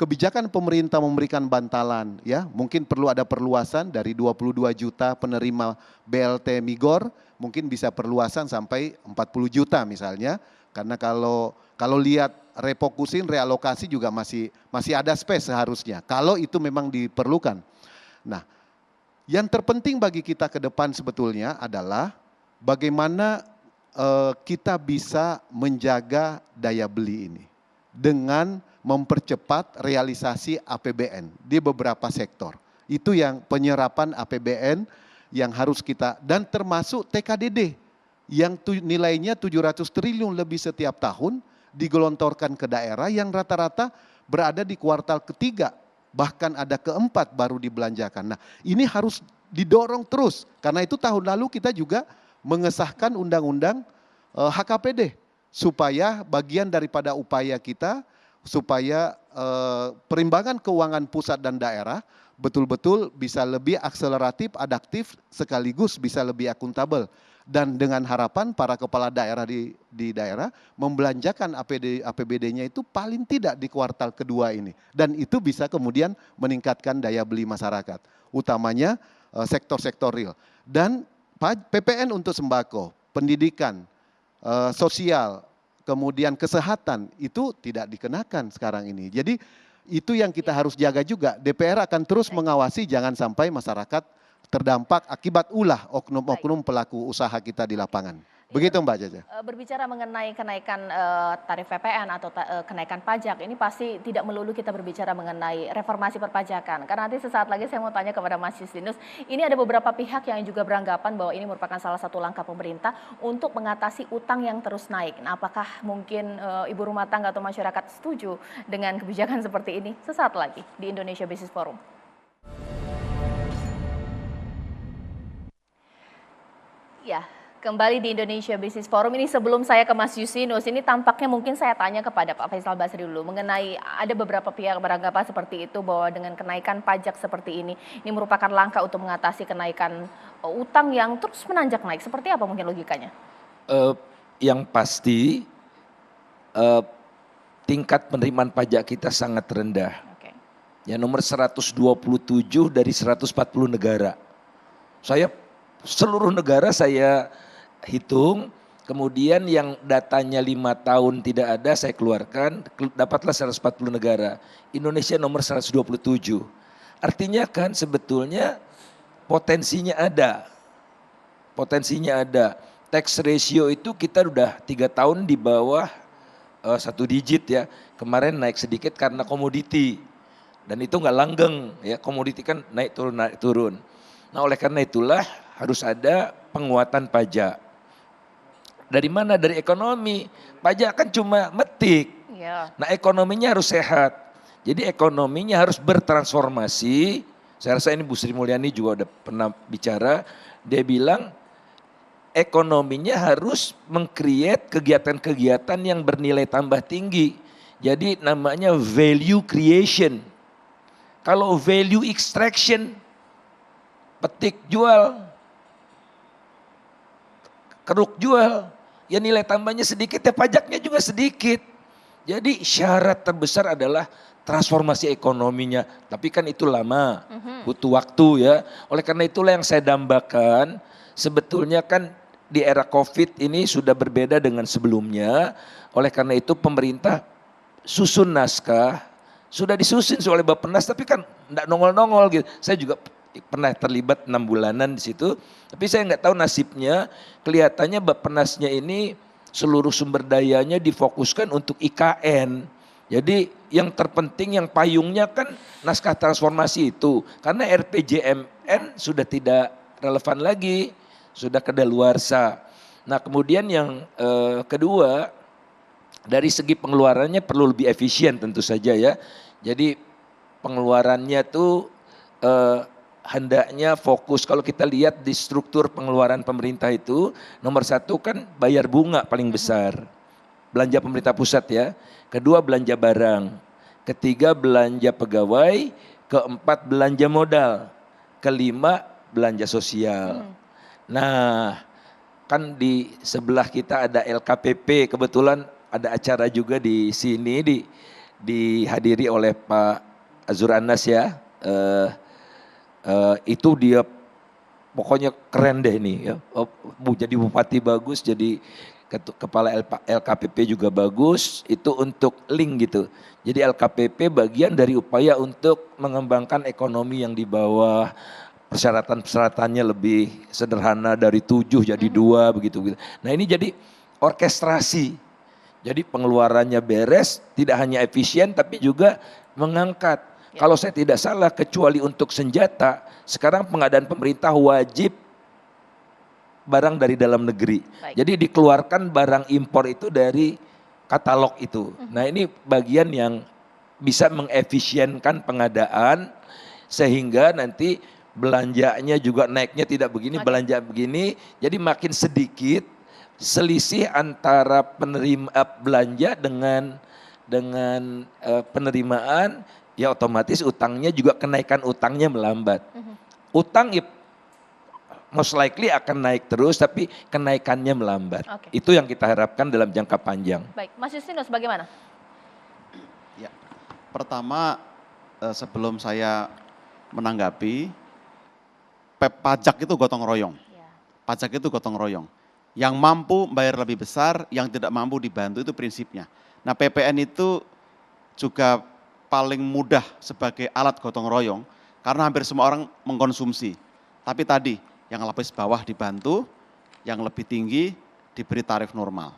kebijakan pemerintah memberikan bantalan, ya mungkin perlu ada perluasan dari 22 juta penerima BLT Migor, mungkin bisa perluasan sampai 40 juta misalnya, karena kalau lihat refocusing, realokasi juga masih ada space seharusnya, kalau itu memang diperlukan. Nah, yang terpenting bagi kita ke depan sebetulnya adalah bagaimana kita bisa menjaga daya beli ini dengan mempercepat realisasi APBN di beberapa sektor. Itu yang penyerapan APBN yang harus kita, dan termasuk TKDD yang nilainya 700 triliun lebih setiap tahun digelontorkan ke daerah yang rata-rata berada di kuartal ketiga. Bahkan ada keempat baru dibelanjakan. Nah, ini harus didorong terus. Karena itu tahun lalu kita juga mengesahkan undang-undang HKPD. Supaya bagian daripada upaya kita supaya perimbangan keuangan pusat dan daerah betul-betul bisa lebih akseleratif, adaptif, sekaligus bisa lebih akuntabel. Dan dengan harapan para kepala daerah di daerah membelanjakan APBD-nya itu paling tidak di kuartal kedua ini. Dan itu bisa kemudian meningkatkan daya beli masyarakat, utamanya sektor-sektor real. Dan PPN untuk sembako, pendidikan, sosial, kemudian kesehatan itu tidak dikenakan sekarang ini. Jadi itu yang kita harus jaga juga. DPR akan terus mengawasi jangan sampai masyarakat terdampak akibat ulah oknum-oknum pelaku usaha kita di lapangan. Begitu Mbak Caca. Berbicara mengenai kenaikan tarif PPN atau kenaikan pajak, ini pasti tidak melulu kita berbicara mengenai reformasi perpajakan. Karena nanti sesaat lagi saya mau tanya kepada Mas Justinus, ini ada beberapa pihak yang juga beranggapan bahwa ini merupakan salah satu langkah pemerintah untuk mengatasi utang yang terus naik. Nah, apakah mungkin ibu rumah tangga atau masyarakat setuju dengan kebijakan seperti ini? Sesaat lagi di Indonesia Business Forum. Ya, kembali di Indonesia Business Forum. Ini sebelum saya ke Mas Justinus, ini tampaknya mungkin saya tanya kepada Pak Faisal Basri dulu mengenai ada beberapa pihak beranggapan seperti itu bahwa dengan kenaikan pajak seperti ini merupakan langkah untuk mengatasi kenaikan utang yang terus menanjak naik. Seperti apa mungkin logikanya? Yang pasti tingkat penerimaan pajak kita sangat rendah. Oke. Ya nomor 127 dari 140 negara. Seluruh negara saya hitung, kemudian yang datanya 5 tahun tidak ada saya keluarkan, dapatlah 140 negara. Indonesia nomor 127. Artinya kan sebetulnya potensinya ada. Potensinya ada. Tax ratio itu kita udah 3 tahun di bawah 1 digit ya. Kemarin naik sedikit karena komoditi. Dan itu nggak langgeng ya, komoditi kan naik turun. Nah oleh karena itulah harus ada penguatan pajak. Dari mana? Dari ekonomi. Pajak kan cuma metik. Ya. Nah ekonominya harus sehat. Jadi ekonominya harus bertransformasi. Saya rasa ini Bu Sri Mulyani juga udah pernah bicara. Dia bilang ekonominya harus meng-create kegiatan-kegiatan yang bernilai tambah tinggi. Jadi namanya value creation. Kalau value extraction, petik jual, keruk jual, ya nilai tambahnya sedikit, ya pajaknya juga sedikit. Jadi syarat terbesar adalah transformasi ekonominya. Tapi kan itu lama, butuh waktu ya. Oleh karena itulah yang saya dambakan, sebetulnya kan di era COVID ini sudah berbeda dengan sebelumnya. Oleh karena itu pemerintah susun naskah, sudah disusun oleh Bappenas tapi kan enggak nongol-nongol gitu. Saya juga pernah terlibat 6 bulanan di situ, tapi saya nggak tahu nasibnya. Kelihatannya Bappenasnya ini seluruh sumber dayanya difokuskan untuk IKN. Jadi yang terpenting, yang payungnya kan naskah transformasi itu, karena RPJMN sudah tidak relevan lagi, sudah kedaluarsa. Nah kemudian yang kedua, dari segi pengeluarannya perlu lebih efisien tentu saja ya. Jadi pengeluarannya tuh hendaknya fokus. Kalau kita lihat di struktur pengeluaran pemerintah itu, nomor 1 kan bayar bunga paling besar, belanja pemerintah pusat ya. Kedua belanja barang, ketiga belanja pegawai, keempat belanja modal, kelima belanja sosial. Nah kan di sebelah kita ada LKPP, kebetulan ada acara juga di sini dihadiri oleh Pak Azur Anas ya. Itu dia pokoknya keren deh nih ya. Jadi bupati bagus, jadi kepala LKPP juga bagus, itu untuk link gitu. Jadi LKPP bagian dari upaya untuk mengembangkan ekonomi yang di bawah, persyaratan-persyaratannya lebih sederhana dari 7 jadi 2 begitu. Nah ini jadi orkestrasi, jadi pengeluarannya beres, tidak hanya efisien tapi juga mengangkat. Kalau saya tidak salah, kecuali untuk senjata, sekarang pengadaan pemerintah wajib barang dari dalam negeri. Baik. Jadi dikeluarkan barang impor itu dari katalog itu. Nah ini bagian yang bisa mengefisienkan pengadaan, sehingga nanti belanjanya juga naiknya tidak begini, belanja begini, jadi makin sedikit selisih antara penerima belanja dengan dengan penerimaan, ya otomatis utangnya juga kenaikan utangnya melambat. Utang ya most likely akan naik terus, tapi kenaikannya melambat. Oke. Itu yang kita harapkan dalam jangka panjang. Baik, Mas Justinus bagaimana? Ya, pertama sebelum saya menanggapi, pajak itu gotong royong. Ya. Pajak itu gotong royong. Yang mampu bayar lebih besar, yang tidak mampu dibantu, itu prinsipnya. Nah, PPN itu juga paling mudah sebagai alat gotong royong karena hampir semua orang mengkonsumsi. Tapi tadi yang lapis bawah dibantu, yang lebih tinggi diberi tarif normal.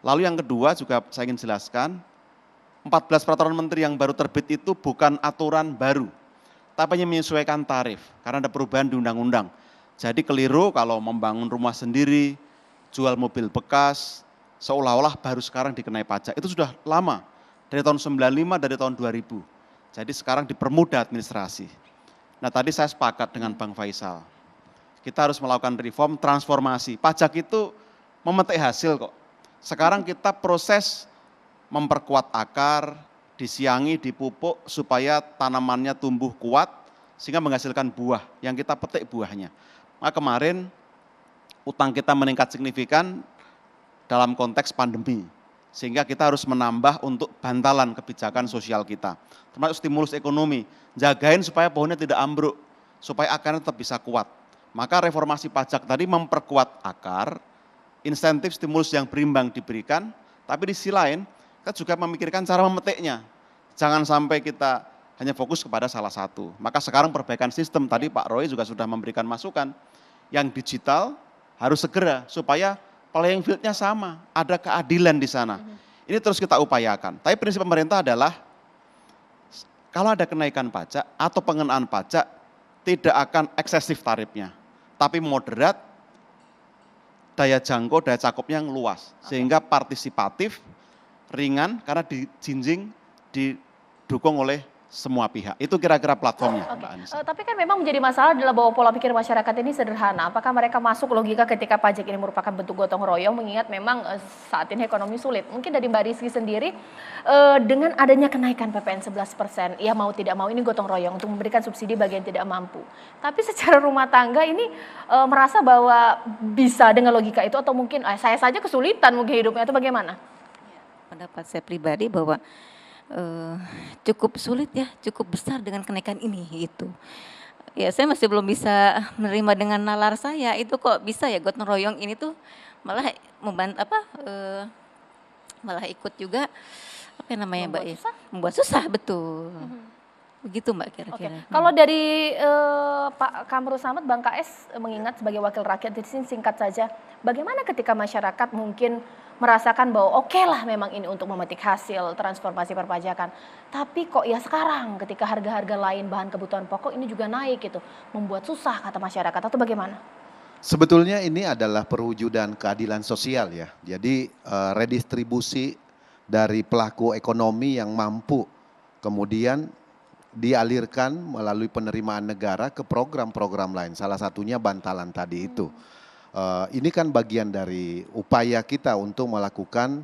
Lalu yang kedua juga saya ingin jelaskan, 14 peraturan menteri yang baru terbit itu bukan aturan baru, tapi hanya menyesuaikan tarif karena ada perubahan di undang-undang. Jadi keliru kalau membangun rumah sendiri, jual mobil bekas, seolah-olah baru sekarang dikenai pajak. Itu sudah lama, dari tahun 95, dari tahun 2000. Jadi sekarang dipermudah administrasi. Nah tadi saya sepakat dengan Bang Faisal. Kita harus melakukan reform, transformasi. Pajak itu memetik hasil kok. Sekarang kita proses memperkuat akar, disiangi, dipupuk supaya tanamannya tumbuh kuat sehingga menghasilkan buah yang kita petik buahnya. Maka kemarin utang kita meningkat signifikan dalam konteks pandemi. Sehingga kita harus menambah untuk bantalan kebijakan sosial kita. Termasuk stimulus ekonomi, jagain supaya pohonnya tidak ambruk, supaya akarnya tetap bisa kuat. Maka reformasi pajak tadi memperkuat akar, insentif stimulus yang berimbang diberikan, tapi di sisi lain kita juga memikirkan cara memetiknya. Jangan sampai kita hanya fokus kepada salah satu. Maka sekarang perbaikan sistem, tadi Pak Roy juga sudah memberikan masukan, yang digital harus segera supaya playing field-nya sama, ada keadilan di sana. Ini terus kita upayakan. Tapi prinsip pemerintah adalah kalau ada kenaikan pajak atau pengenaan pajak tidak akan eksesif tarifnya, tapi moderat, daya jangkau, daya cakupnya yang luas, sehingga partisipatif, ringan karena dijinjing, didukung oleh semua pihak. Itu kira-kira platformnya, Mbak Anissa. Tapi kan memang menjadi masalah adalah bahwa pola pikir masyarakat ini sederhana. Apakah mereka masuk logika ketika pajak ini merupakan bentuk gotong royong, mengingat memang saat ini ekonomi sulit. Mungkin dari Mbak Rizky sendiri, dengan adanya kenaikan PPN 11%, ya mau tidak mau ini gotong royong untuk memberikan subsidi bagi yang tidak mampu. Tapi secara rumah tangga ini merasa bahwa bisa dengan logika itu, atau mungkin saya saja kesulitan mungkin hidupnya, itu bagaimana? Pendapat saya pribadi bahwa cukup sulit ya, cukup besar dengan kenaikan ini gitu. Ya saya masih belum bisa menerima dengan nalar saya, itu kok bisa ya gotong royong ini tuh malah membantu malah ikut juga apa namanya Mbak ya? Membuat susah, betul. Begitu Mbak kira-kira. Kalau dari Pak Kamrul Samad, Bang KS mengingat sebagai wakil rakyat di sini, singkat saja, bagaimana ketika masyarakat mungkin merasakan bahwa oke lah memang ini untuk memetik hasil transformasi perpajakan, tapi kok ya sekarang ketika harga-harga lain bahan kebutuhan pokok ini juga naik gitu, membuat susah kata masyarakat, atau bagaimana? Sebetulnya ini adalah perwujudan keadilan sosial ya. Jadi redistribusi dari pelaku ekonomi yang mampu kemudian dialirkan melalui penerimaan negara ke program-program lain. Salah satunya bantalan tadi itu. Ini kan bagian dari upaya kita untuk melakukan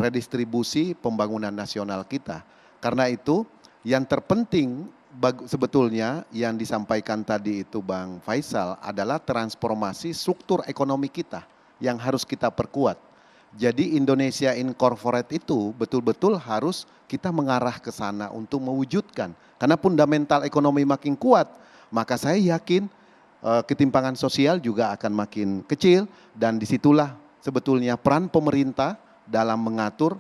redistribusi pembangunan nasional kita. Karena itu yang terpenting sebetulnya yang disampaikan tadi itu Bang Faisal adalah transformasi struktur ekonomi kita yang harus kita perkuat. Jadi Indonesia Incorporate itu betul-betul harus kita mengarah ke sana untuk mewujudkan. Karena fundamental ekonomi makin kuat, maka saya yakin ketimpangan sosial juga akan makin kecil, dan disitulah sebetulnya peran pemerintah dalam mengatur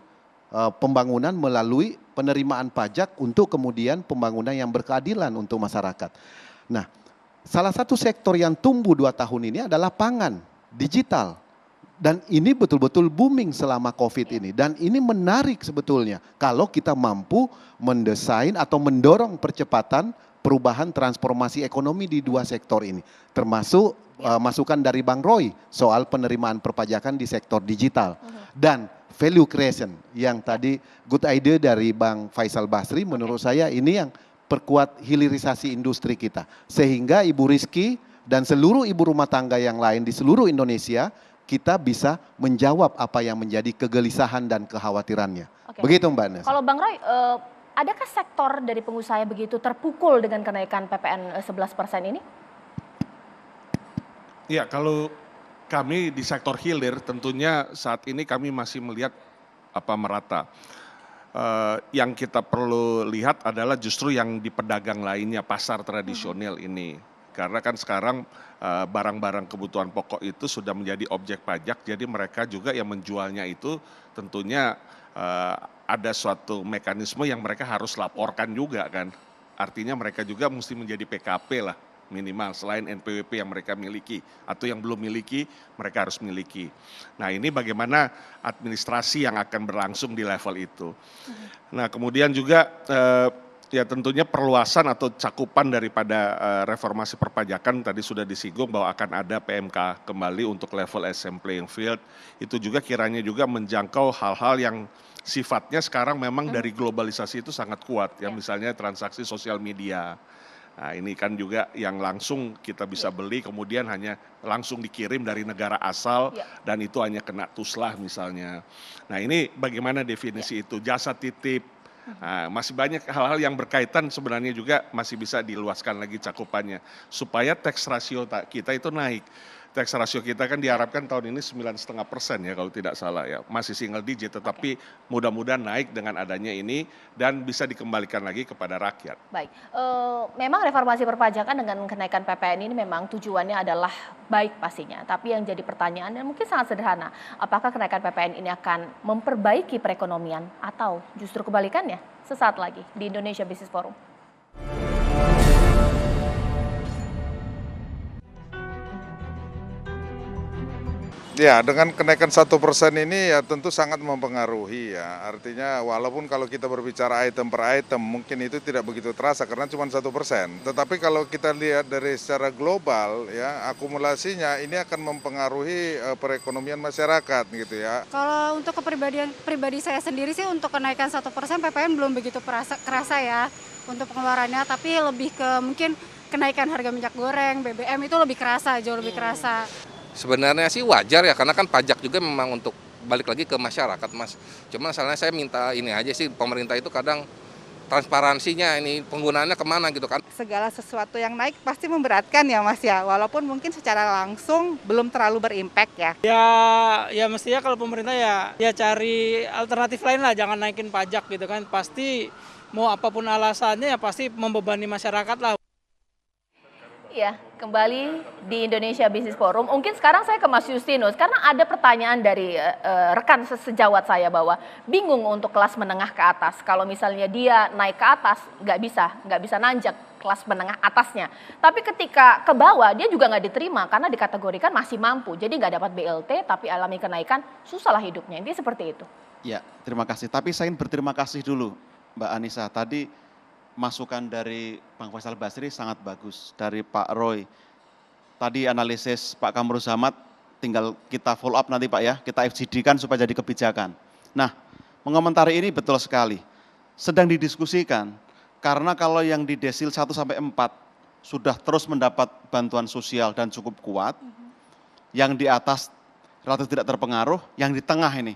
pembangunan melalui penerimaan pajak untuk kemudian pembangunan yang berkeadilan untuk masyarakat. Nah, salah satu sektor yang tumbuh 2 tahun ini adalah pangan, digital. Dan ini betul-betul booming selama COVID ini. Dan ini menarik sebetulnya kalau kita mampu mendesain atau mendorong percepatan perubahan transformasi ekonomi di 2 sektor ini. Termasuk masukan dari Bang Roy soal penerimaan perpajakan di sektor digital. Dan value creation yang tadi good idea dari Bang Faisal Basri, menurut saya ini yang perkuat hilirisasi industri kita. Sehingga Ibu Rizky dan seluruh ibu rumah tangga yang lain di seluruh Indonesia kita bisa menjawab apa yang menjadi kegelisahan dan kekhawatirannya. Oke. Begitu Mbak Nessa. Kalau Bang Roy, adakah sektor dari pengusaha yang begitu terpukul dengan kenaikan PPN 11% ini? Ya, kalau kami di sektor hilir tentunya saat ini kami masih melihat merata. Yang kita perlu lihat adalah justru yang di pedagang lainnya, pasar tradisional ini. Karena kan sekarang barang-barang kebutuhan pokok itu sudah menjadi objek pajak, jadi mereka juga yang menjualnya itu tentunya ada suatu mekanisme yang mereka harus laporkan juga kan. Artinya mereka juga mesti menjadi PKP lah minimal selain NPWP yang mereka miliki atau yang belum miliki mereka harus miliki. Nah ini bagaimana administrasi yang akan berlangsung di level itu. Nah kemudian juga ya tentunya perluasan atau cakupan daripada reformasi perpajakan tadi sudah disinggung bahwa akan ada PMK kembali untuk level assembly playing field. Itu juga kiranya juga menjangkau hal-hal yang sifatnya sekarang memang dari globalisasi itu sangat kuat ya, misalnya transaksi sosial media. Nah ini kan juga yang langsung kita bisa beli kemudian hanya langsung dikirim dari negara asal dan itu hanya kena tuslah misalnya. Nah ini bagaimana definisi itu, jasa titip, nah, masih banyak hal-hal yang berkaitan sebenarnya juga masih bisa diluaskan lagi cakupannya. Supaya tax ratio kita itu naik. Tax ratio kita kan diharapkan tahun ini 9,5% ya kalau tidak salah ya. Masih single digit tetapi mudah-mudahan naik dengan adanya ini dan bisa dikembalikan lagi kepada rakyat. Baik, memang reformasi perpajakan dengan kenaikan PPN ini memang tujuannya adalah baik pastinya. Tapi yang jadi pertanyaan dan mungkin sangat sederhana, apakah kenaikan PPN ini akan memperbaiki perekonomian atau justru kebalikannya? Sesaat lagi di Indonesia Business Forum. Ya, dengan kenaikan 1% ini ya tentu sangat mempengaruhi ya. Artinya walaupun kalau kita berbicara item per item mungkin itu tidak begitu terasa karena cuma 1%. Tetapi kalau kita lihat dari secara global ya akumulasinya ini akan mempengaruhi perekonomian masyarakat gitu ya. Kalau untuk kepribadian pribadi saya sendiri sih untuk kenaikan 1% PPN belum begitu kerasa ya untuk pengeluarannya. Tapi lebih ke mungkin kenaikan harga minyak goreng, BBM itu lebih kerasa, jauh lebih kerasa. Sebenarnya sih wajar ya, karena kan pajak juga memang untuk balik lagi ke masyarakat, Mas. Cuma masalahnya saya minta ini aja sih, pemerintah itu kadang transparansinya ini penggunaannya kemana gitu kan. Segala sesuatu yang naik pasti memberatkan ya Mas ya, walaupun mungkin secara langsung belum terlalu berimpact ya. Ya mestinya kalau pemerintah ya cari alternatif lain lah, jangan naikin pajak gitu kan. Pasti mau apapun alasannya ya pasti membebani masyarakat lah. Ya, kembali di Indonesia Business Forum. Mungkin sekarang saya ke Mas Justinus, karena ada pertanyaan dari rekan sejawat saya bahwa bingung untuk kelas menengah ke atas. Kalau misalnya dia naik ke atas, nggak bisa nanjak kelas menengah atasnya. Tapi ketika ke bawah, dia juga nggak diterima karena dikategorikan masih mampu. Jadi nggak dapat BLT, tapi alami kenaikan, susah lah hidupnya. Intinya seperti itu. Ya, terima kasih. Tapi saya ingin berterima kasih dulu Mbak Anissa. Tadi masukan dari Bang Faisal Basri sangat bagus, dari Pak Roy. Tadi analisis Pak Kamrul Samad, tinggal kita follow up nanti Pak ya, kita FGD-kan supaya jadi kebijakan. Nah, mengomentari ini betul sekali, sedang didiskusikan, karena kalau yang di desil 1-4 sudah terus mendapat bantuan sosial dan cukup kuat, yang di atas relatif tidak terpengaruh, yang di tengah ini,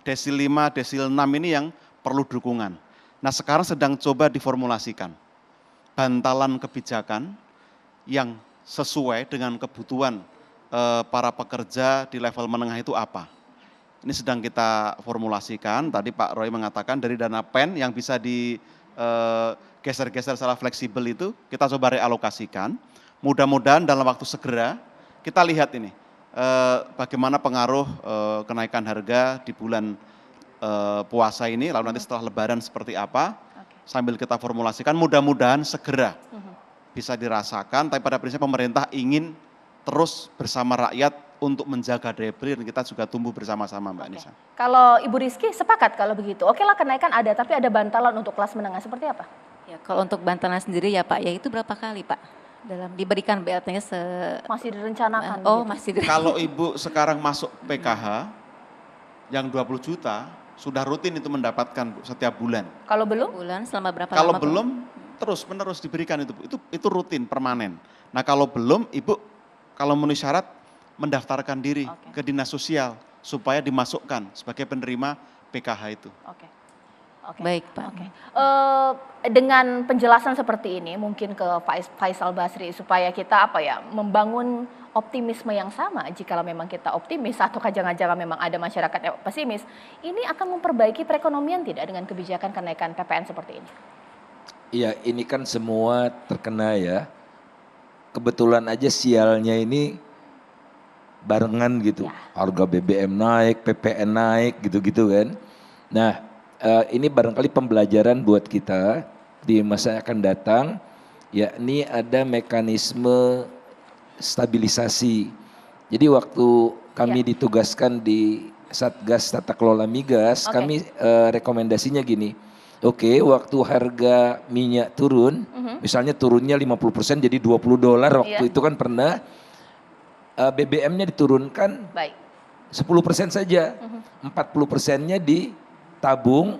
desil 5, desil 6 ini yang perlu dukungan. Nah sekarang sedang coba diformulasikan bantalan kebijakan yang sesuai dengan kebutuhan para pekerja di level menengah itu apa. Ini sedang kita formulasikan, tadi Pak Roy mengatakan dari dana PEN yang bisa digeser-geser secara fleksibel itu kita coba realokasikan. Mudah-mudahan dalam waktu segera kita lihat ini bagaimana pengaruh kenaikan harga di bulan puasa ini, lalu nanti setelah lebaran seperti apa, sambil kita formulasikan, mudah-mudahan segera bisa dirasakan, tapi pada prinsipnya pemerintah ingin terus bersama rakyat untuk menjaga daya beli dan kita juga tumbuh bersama-sama Mbak Anissa. Kalau Ibu Rizky sepakat kalau begitu, oke lah kenaikan ada, tapi ada bantalan untuk kelas menengah seperti apa? Ya, kalau untuk bantalan sendiri ya Pak, ya itu berapa kali Pak? Dalam diberikan BLT-nya masih direncanakan. Oh, begitu? masih Kalau Ibu sekarang masuk PKH yang 20 juta, sudah rutin itu mendapatkan Bu, setiap bulan. Kalau belum? Bulan selama berapa kalau lama? belum, terus menerus diberikan itu rutin, permanen. Nah kalau belum, Ibu kalau memenuhi syarat mendaftarkan diri ke dinas sosial supaya dimasukkan sebagai penerima PKH itu. Oke. Baik, Pak. Dengan penjelasan seperti ini mungkin ke Pak Faisal Basri supaya kita membangun optimisme yang sama. Jikalau memang kita optimis atau jangan-jangan memang ada masyarakat yang pesimis, ini akan memperbaiki perekonomian tidak dengan kebijakan kenaikan PPN seperti ini? Iya, ini kan semua terkena ya. Kebetulan aja sialnya ini barengan gitu. Harga BBM naik, PPN naik gitu-gitu kan. Nah, ini barangkali pembelajaran buat kita di masa yang akan datang, yakni ada mekanisme stabilisasi. Jadi waktu kami ditugaskan di Satgas Tata Kelola Migas, kami rekomendasinya gini, waktu harga minyak turun, misalnya turunnya 50% jadi $20 waktu itu kan pernah, BBM-nya diturunkan 10% saja, 40%-nya ditabung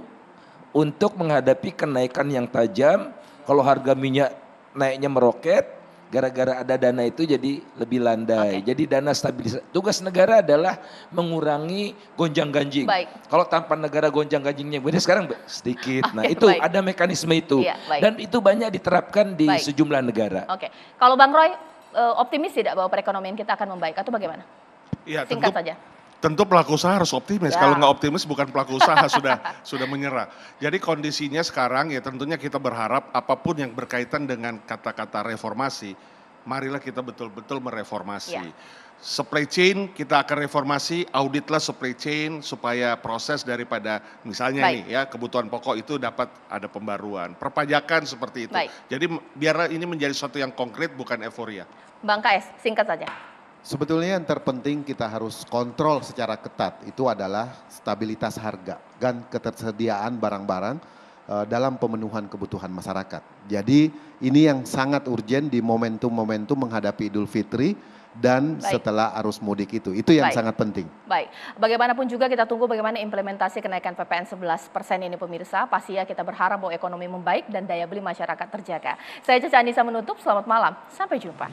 untuk menghadapi kenaikan yang tajam. Kalau harga minyak naiknya meroket, gara-gara ada dana itu jadi lebih landai. Jadi dana stabilisasi. Tugas negara adalah mengurangi gonjang-ganjing. Kalau tanpa negara gonjang-ganjingnya, sekarang sedikit. Nah itu ada mekanisme itu. Dan itu banyak diterapkan di sejumlah negara. Kalau Bang Roy, optimis tidak bahwa perekonomian kita akan membaik atau bagaimana? Iya, Singkat saja. Tentu pelaku usaha harus optimis. Kalau nggak optimis bukan pelaku usaha sudah menyerah. Jadi kondisinya sekarang ya tentunya kita berharap apapun yang berkaitan dengan kata-kata reformasi, marilah kita betul-betul mereformasi. Supply chain kita akan reformasi, auditlah supply chain supaya proses daripada misalnya nih ya kebutuhan pokok itu dapat ada pembaruan. Perpajakan seperti itu. Jadi biar ini menjadi sesuatu yang konkret bukan euforia. Bang KS, singkat saja. Sebetulnya yang terpenting kita harus kontrol secara ketat itu adalah stabilitas harga dan ketersediaan barang-barang dalam pemenuhan kebutuhan masyarakat. Jadi ini yang sangat urgent di momentum-momentum menghadapi Idul Fitri dan setelah arus mudik itu yang sangat penting. Baik, bagaimanapun juga kita tunggu bagaimana implementasi kenaikan PPN 11% ini pemirsa. Pasti ya kita berharap bahwa ekonomi membaik dan daya beli masyarakat terjaga. Saya Caca Anissa menutup, selamat malam, sampai jumpa.